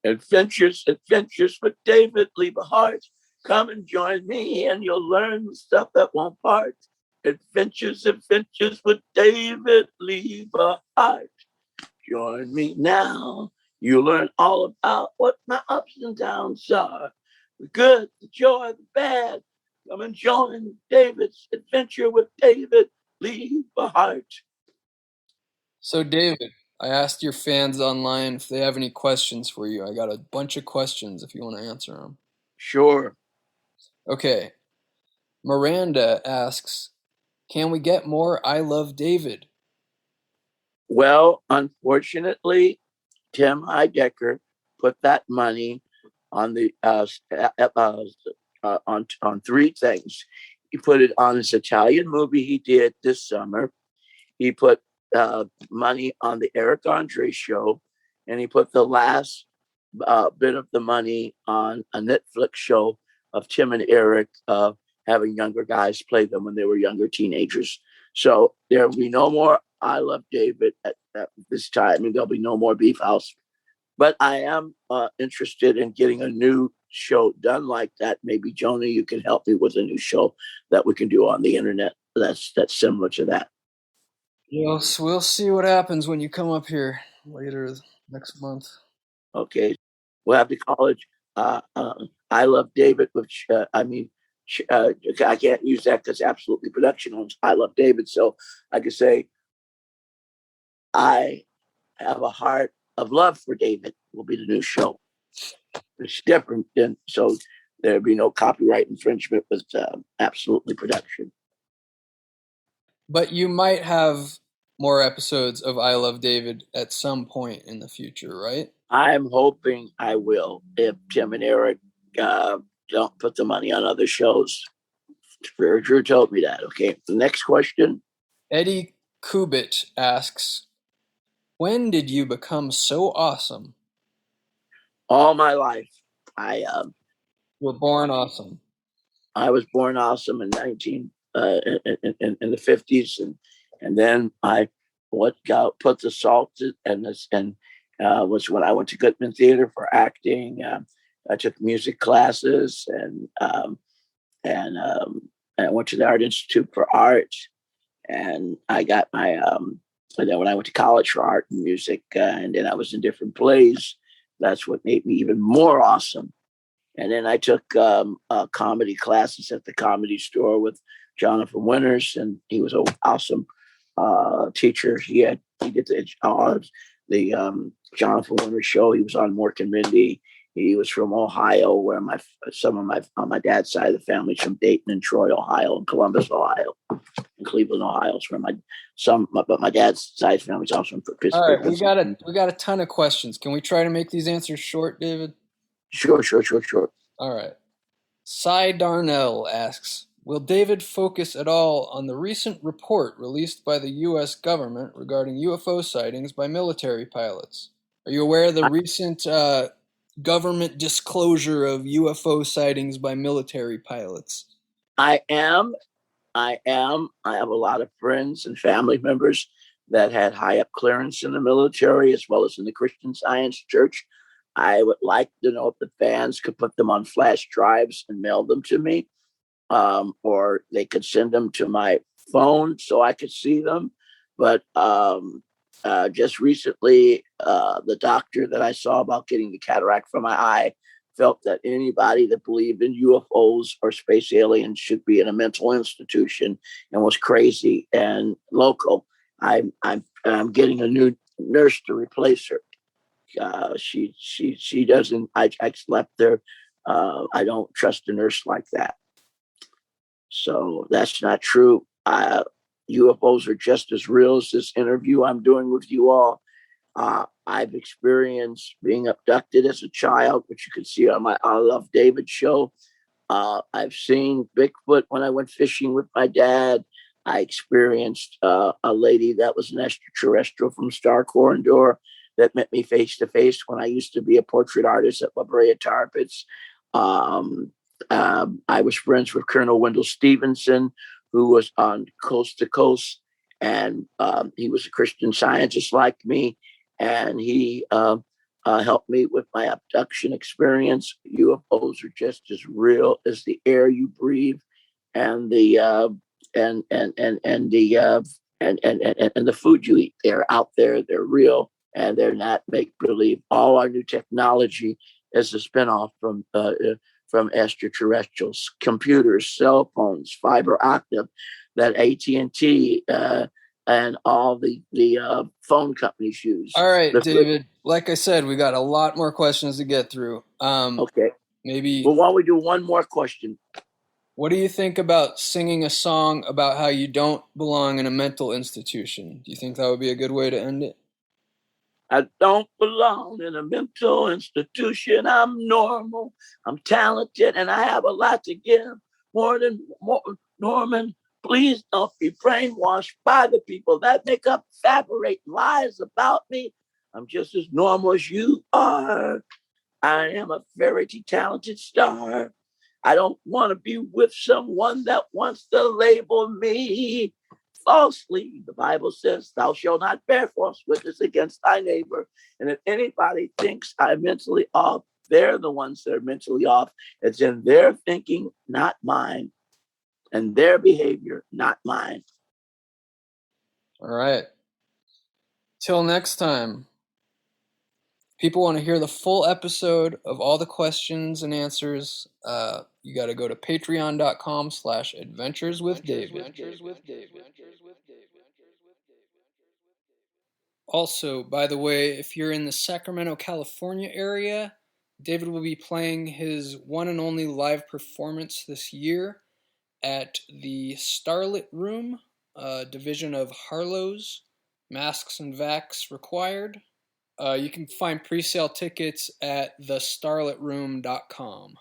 Adventures with David Liebehart. Come and join me and you'll learn stuff that won't part. Adventures with David Liebehart. Join me now. You'll learn all about what my ups and downs are. The good, the joy, the bad. Come and join David's adventure with David Liebehart. So, David, I asked your fans online if they have any questions for you. I got a bunch of questions if you want to answer them. Sure. Okay. Miranda asks, can we get more I Love David? Well, unfortunately, Tim Heidecker put that money on the on three things. He put it on this Italian movie he did this summer. He put money on the Eric Andre show, and he put the last bit of the money on a Netflix show of Tim and Eric having younger guys play them when they were younger teenagers. So there will be no more I Love David at this time, and there'll be no more Beef House. But I am interested in getting a new show done like that. Maybe Jonah, you can help me with a new show that we can do on the internet that's similar to that. Yes, we'll see what happens when you come up here later next month. Okay, we'll have the college. I Love David, which I can't use that because absolutely production owns I Love David. So I could say I have a heart of love for David will be the new show. It's different, and so there'd be no copyright infringement with absolutely production. But you might have more episodes of I Love David at some point in the future, right? I'm hoping I will if Tim and Eric don't put the money on other shows. Drew told me that. Okay, the next question. Eddie Kubit asks, when did you become so awesome? All my life, I were born awesome. I was born awesome in in the 50s, and then I put the salt and was when I went to Goodman Theater for acting. I took music classes and I went to the Art Institute for Art, and I got my and then when I went to college for art and music, and then I was in different plays. That's what made me even more awesome. And then I took comedy classes at the Comedy Store with Jonathan Winters, and he was an awesome teacher. He did the Jonathan Winters show. He was on Mork and Mindy. He was from Ohio, where some of my on my dad's side of the family's from Dayton and Troy, Ohio, and Columbus, Ohio, and Cleveland, Ohio. Is where but my dad's side of the family's also from Pittsburgh. All right, we got a ton of questions. Can we try to make these answers short, David? Sure. All right. Cy Darnell asks, will David focus at all on the recent report released by the U.S. government regarding UFO sightings by military pilots? Are you aware of the recent government disclosure of UFO sightings by military pilots? I am. I have a lot of friends and family members that had high up clearance in the military as well as in the Christian Science Church. I would like to know if the fans could put them on flash drives and mail them to me, or they could send them to my phone so I could see them. But just recently, the doctor that I saw about getting the cataract from my eye felt that anybody that believed in UFOs or space aliens should be in a mental institution and was crazy and local. I'm getting a new nurse to replace her. She doesn't. I slept there. I don't trust a nurse like that. So that's not true. UFOs are just as real as this interview I'm doing with you all. I've experienced being abducted as a child, which you can see on my I Love David show. I've seen Bigfoot when I went fishing with my dad. I experienced a lady that was an extraterrestrial from Star Corridor that met me face to face when I used to be a portrait artist at La Brea Tar Pits. I was friends with Colonel Wendell Stevenson, who was on Coast to Coast, and he was a Christian Scientist like me, and he helped me with my abduction experience. UFOs are just as real as the air you breathe, and the and the and the food you eat. They're out there. They're real, and they're not make believe. All our new technology is a spinoff from extraterrestrials, computers, cell phones, fiber optic, that AT&T and all the phone companies use. All right, David. Like I said, we got a lot more questions to get through. Okay. Maybe. Well, why don't we do one more question? What do you think about singing a song about how you don't belong in a mental institution? Do you think that would be a good way to end it? I don't belong in a mental institution. I'm normal. I'm talented, and I have a lot to give. Norman, please don't be brainwashed by the people that make up fabricate lies about me. I'm just as normal as you are. I am a very talented star. I don't want to be with someone that wants to label me falsely. The Bible says, "Thou shalt not bear false witness against thy neighbor." And if anybody thinks I'm mentally off, they're the ones that are mentally off. It's in their thinking, not mine, and their behavior, not mine. All right. Till next time. People want to hear the full episode of all the questions and answers. You got to go to patreon.com/adventureswithdavid. Also, by the way, if you're in the Sacramento, California area, David will be playing his one and only live performance this year at the Starlit Room, division of Harlow's. Masks and vax required. You can find pre-sale tickets at thestarlitroom.com.